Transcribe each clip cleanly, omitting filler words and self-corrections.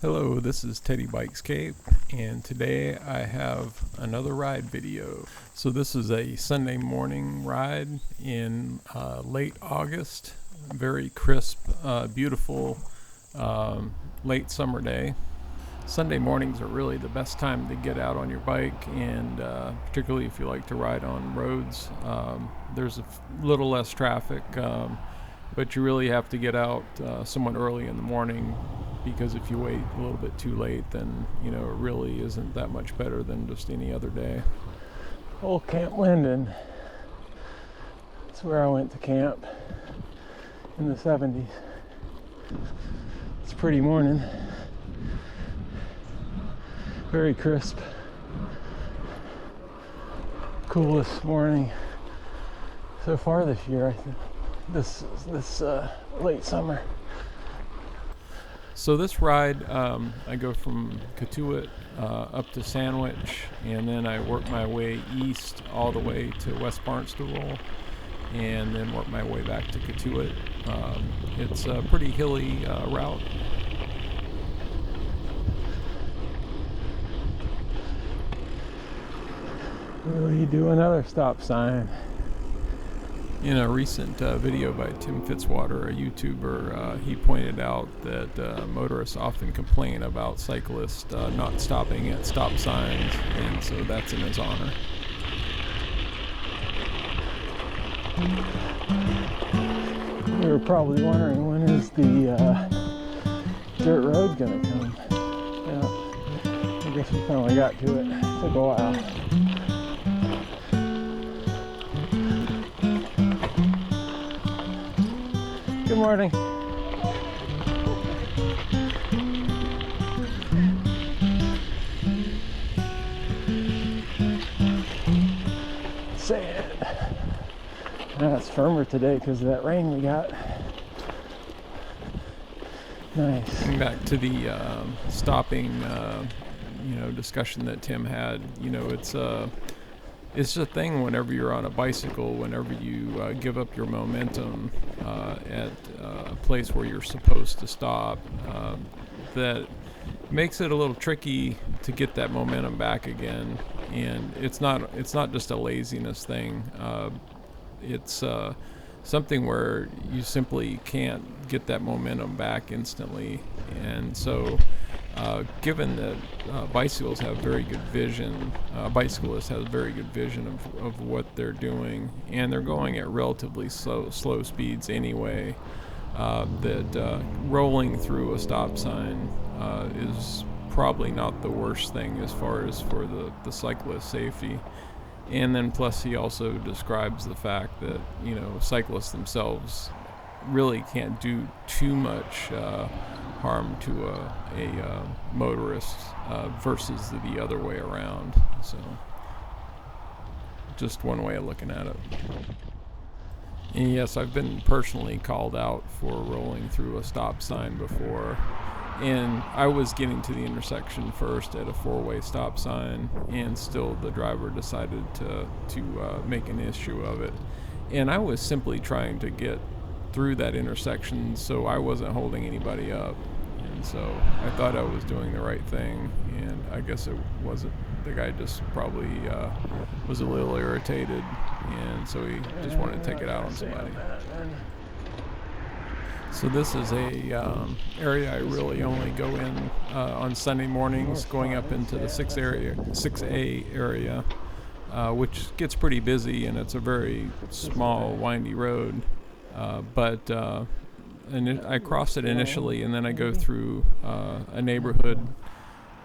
Hello, this is Teddy Bikescape, and today I have another ride video. So this is a Sunday morning ride in late August. Very crisp, beautiful late summer day. Sunday mornings are really the best time to get out on your bike, and particularly if you like to ride on roads. There's a little less traffic, but you really have to get out somewhat early in the morning, because if you wait a little bit too late, then it really isn't that much better than just any other day. Old Camp Linden. That's where I went to camp in the 70s. It's a pretty morning. Very crisp. Coolest morning so far this year, I think. This late summer. So this ride, I go from Cotuit up to Sandwich, and then I work my way east all the way to West Barnstable, and then work my way back to Cotuit. It's a pretty hilly route. We do another stop sign. In a recent video by Tim Fitzwater, a YouTuber, he pointed out that motorists often complain about cyclists not stopping at stop signs, and so that's in his honor. You were probably wondering, when is the dirt road gonna come? Yeah, I guess we finally got to it. It took a while. Good morning. Sand. It's firmer today because of that rain we got. Nice. Getting back to the stopping, discussion that Tim had. It's a thing whenever you're on a bicycle, whenever you give up your momentum at a place where you're supposed to stop, that makes it a little tricky to get that momentum back again. And it's not just a laziness thing. It's something where you simply can't get that momentum back instantly. And so given that bicyclists have very good vision, bicyclists have very good vision of what they're doing, and they're going at relatively slow speeds anyway, that rolling through a stop sign is probably not the worst thing as far as for the cyclist safety. And then plus he also describes the fact that cyclists themselves really can't do too much harm to a motorist versus the other way around. So just one way of looking at it. And yes, I've been personally called out for rolling through a stop sign before, and I was getting to the intersection first at a four-way stop sign, and still the driver decided to make an issue of it. And I was simply trying to get through that intersection, so I wasn't holding anybody up. And so I thought I was doing the right thing, and I guess it wasn't. The guy just probably was a little irritated, and so he just wanted to take it out on somebody. So this is a area I really only go in on Sunday mornings, going up into the 6A area, which gets pretty busy, and it's a very small, windy road. But I cross it initially, and then I go through a neighborhood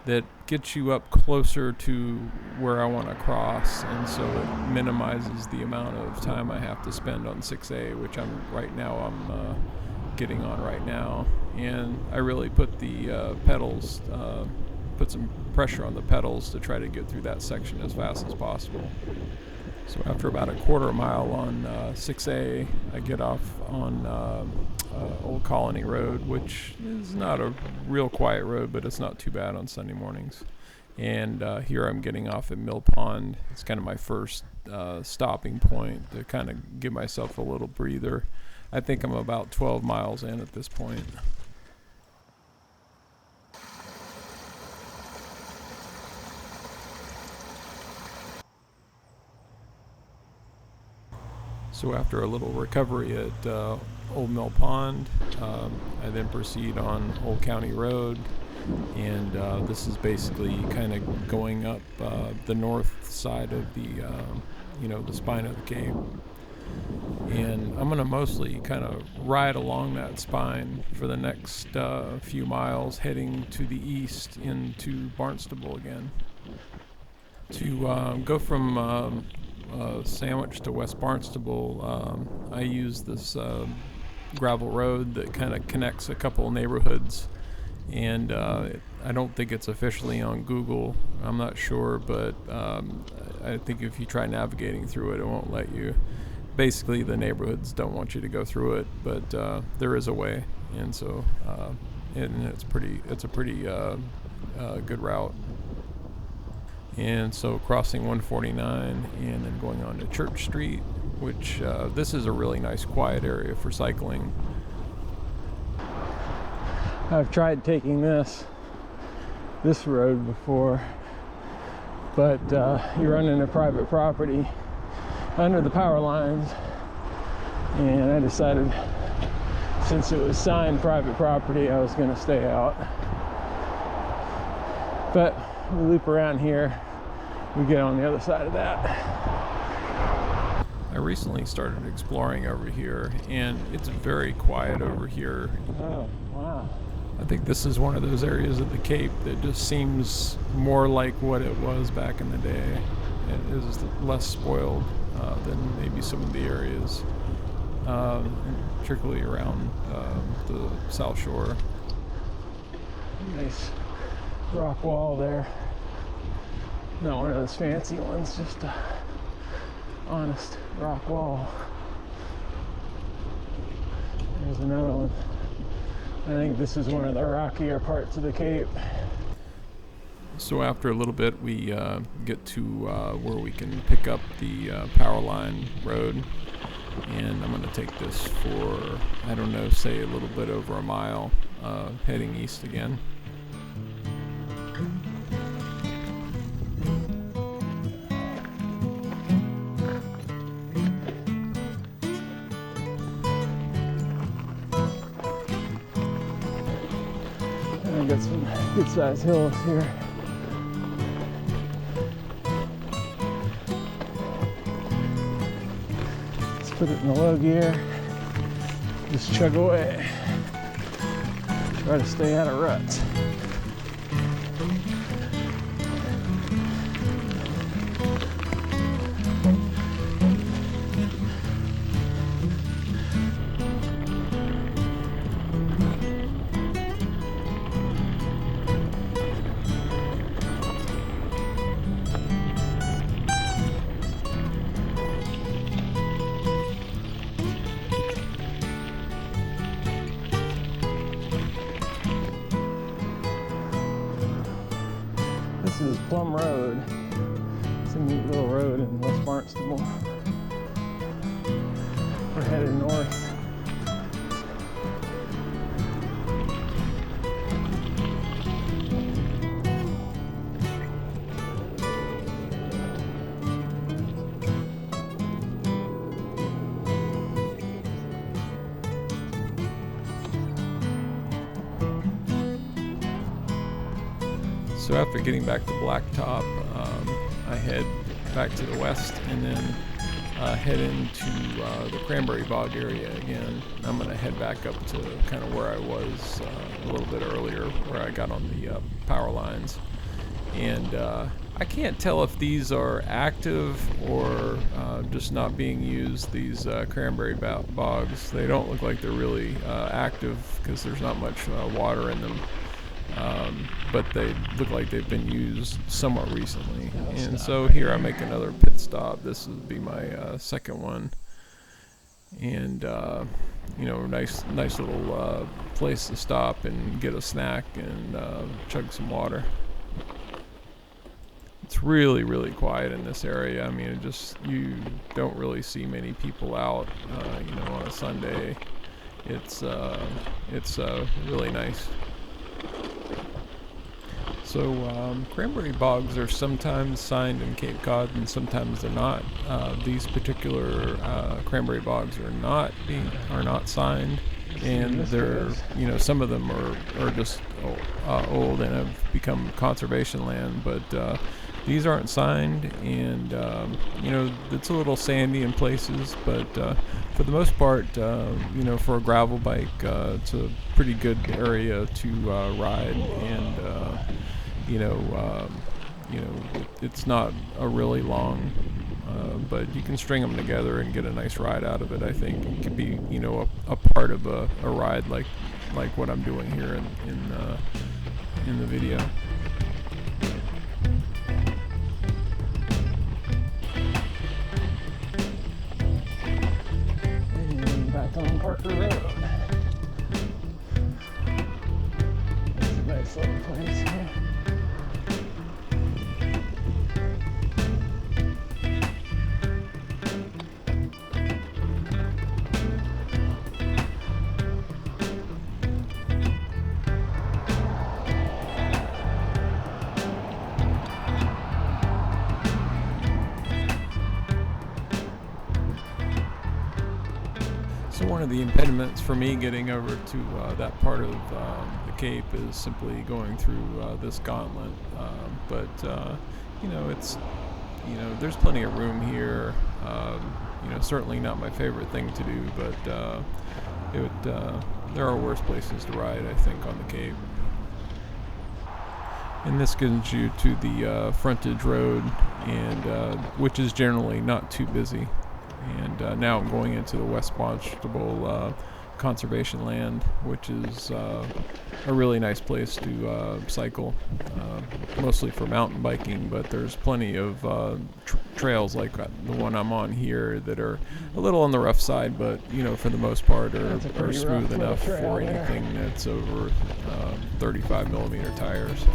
that gets you up closer to where I want to cross, and so it minimizes the amount of time I have to spend on 6A, which I'm getting on right now. And I really put the pedals, put some pressure on the pedals to try to get through that section as fast as possible. So after about a quarter mile on 6A, I get off on Old Colony Road, which is not a real quiet road, but it's not too bad on Sunday mornings. And here I'm getting off at Mill Pond. It's kind of my first stopping point to kind of give myself a little breather. I think I'm about 12 miles in at this point. So after a little recovery at Old Mill Pond, I then proceed on Old County Road, and this is basically kind of going up the north side of the spine of the cave. And I'm going to mostly kind of ride along that spine for the next few miles, heading to the east into Barnstable again. To go from Sandwich to West Barnstable, I use this gravel road that kind of connects a couple neighborhoods, and I don't think it's officially on Google. I'm not sure, but I think if you try navigating through it, it won't let you. Basically, the neighborhoods don't want you to go through it, but there is a way, and so and it's a pretty good route. And so crossing 149 and then going on to Church Street, which this is a really nice quiet area for cycling. I've tried taking this road before, but you run into private property under the power lines, and I decided, since it was signed private property, I was going to stay out. But we loop around here, we get on the other side of that. I recently started exploring over here, and it's very quiet over here. Oh, wow. I think this is one of those areas of the Cape that just seems more like what it was back in the day. It is less spoiled than maybe some of the areas, particularly around the South Shore. Nice rock wall there. Not one of those fancy ones, just a honest rock wall. There's another one. I think this is one of the rockier parts of the Cape. So after a little bit, we get to where we can pick up the power line road, and I'm going to take this for, I don't know, say a little bit over a mile, heading east again. I got some good sized hills here. Let's put it in the low gear. Just chug away. Try to stay out of ruts. This is Plum Road. It's a neat little road in West Barnstable. We're headed north. So after getting back to Blacktop, I head back to the west and then head into the Cranberry Bog area again. I'm going to head back up to kind of where I was a little bit earlier, where I got on the power lines. And I can't tell if these are active or just not being used, these cranberry bogs. They don't look like they're really active because there's not much water in them. But they look like they've been used somewhat recently. And so here I make another pit stop. This would be my second one. And, nice little place to stop and get a snack and chug some water. It's really, really quiet in this area. I mean, you don't really see many people out, on a Sunday. It's really nice. So cranberry bogs are sometimes signed in Cape Cod and sometimes they're not. These particular cranberry bogs are not signed, and they're, you know, some of them are just old and have become conservation land, but these aren't signed, and you know, it's a little sandy in places, but for the most part, you know, for a gravel bike, it's a pretty good area to ride, and it's not a really long, but you can string them together and get a nice ride out of it. I think it could be, you know, a part of a ride like what I'm doing here in the video. And back on Parker Road. That's a nice little place here. So one of the impediments for me getting over to that part of the Cape is simply going through this gauntlet. You know, it's, you know, there's plenty of room here. You know, certainly not my favorite thing to do, but there are worse places to ride, I think, on the Cape. And this gets you to the frontage road, and which is generally not too busy. And now I'm going into the West Barnstable conservation land, which is a really nice place to cycle, mostly for mountain biking, but there's plenty of trails like the one I'm on here that are a little on the rough side, but, you know, for the most part are smooth enough for anything that's over 35 millimeter tires.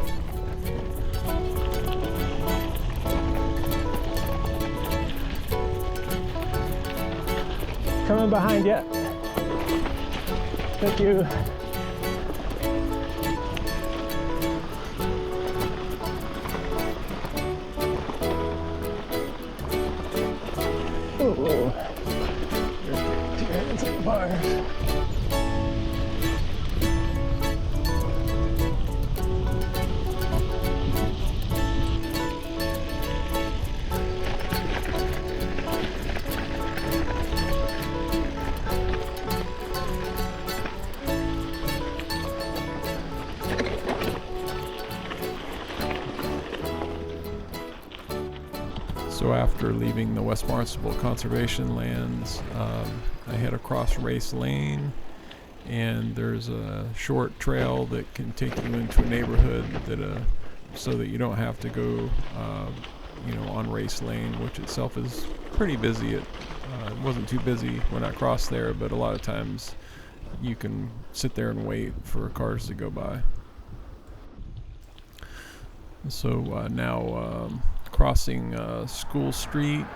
Coming behind you. Thank you. Oh, there's 2 hands at the bars. So after leaving the West Barnstable conservation lands, I head across Race Lane, and there's a short trail that can take you into a neighborhood so that you don't have to go, you know, on Race Lane, which itself is pretty busy. It wasn't too busy when I crossed there, but a lot of times you can sit there and wait for cars to go by. So now crossing School Street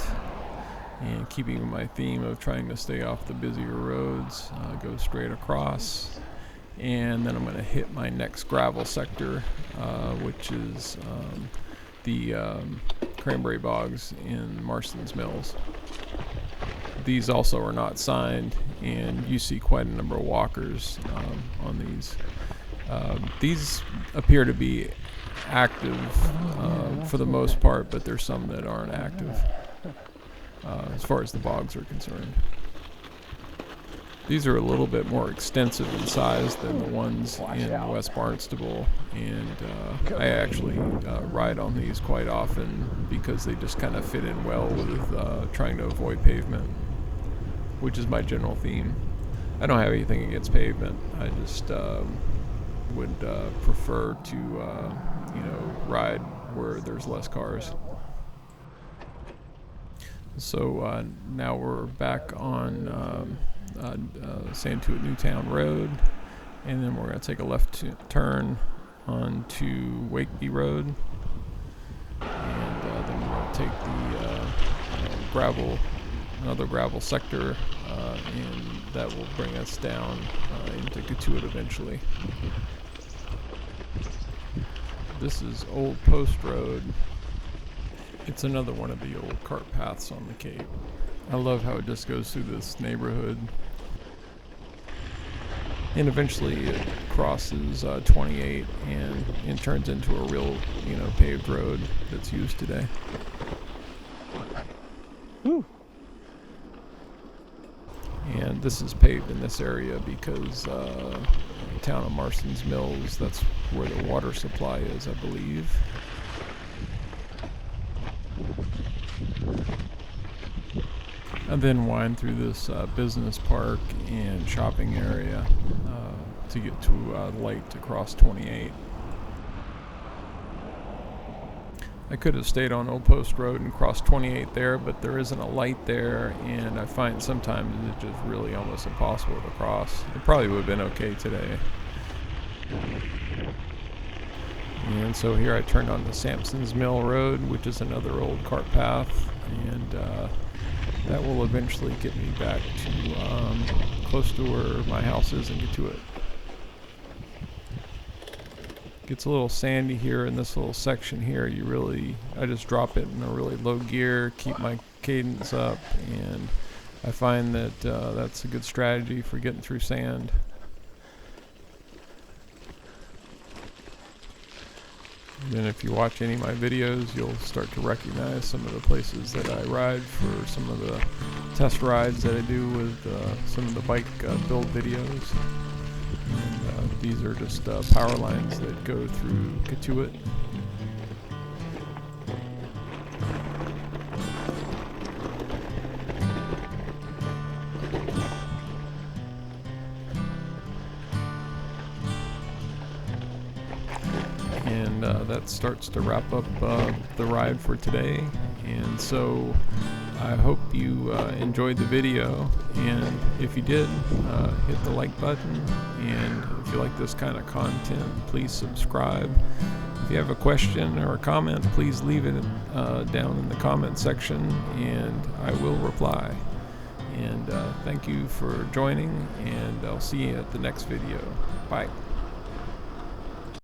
and keeping my theme of trying to stay off the busier roads, go straight across, and then I'm going to hit my next gravel sector, which is the cranberry bogs in Marston's Mills. These also are not signed, and you see quite a number of walkers on these. These appear to be active for the most part, but there's some that aren't active as far as the bogs are concerned. These are a little bit more extensive in size than the ones in West Barnstable, and I actually ride on these quite often because they just kind of fit in well with trying to avoid pavement, which is my general theme. I don't have anything against pavement. I just would prefer to you know, ride where there's less cars. So now we're back on Santuit Newtown Road, and then we're going to take a left turn onto Wakeby Road, and then we're going to take the another gravel sector, and that will bring us down into Cotuit eventually. This is Old Post Road. It's another one of the old cart paths on the Cape. I love how it just goes through this neighborhood. And eventually it crosses 28 and turns into a real, paved road that's used today. Woo. And this is paved in this area because the town of Marston's Mills, that's where the water supply is, I believe. And then wind through this business park and shopping area to get to light to cross 28. I could have stayed on Old Post Road and crossed 28 there, but there isn't a light there, and I find sometimes it's just really almost impossible to cross. It probably would have been okay today. And so here I turned onto Sampson's Mill Road, which is another old cart path, and that will eventually get me back to close to where my house is and get to it. Gets a little sandy here in this little section here. I just drop it in a really low gear, keep my cadence up, and I find that that's a good strategy for getting through sand. And then if you watch any of my videos, you'll start to recognize some of the places that I ride for some of the test rides that I do with some of the bike build videos. And these are just power lines that go through Cotuit. And that starts to wrap up the ride for today. And so I hope you enjoyed the video, and if you did, hit the like button, and if you like this kind of content, please subscribe. If you have a question or a comment, please leave it down in the comment section, and I will reply. And thank you for joining, and I'll see you at the next video. Bye.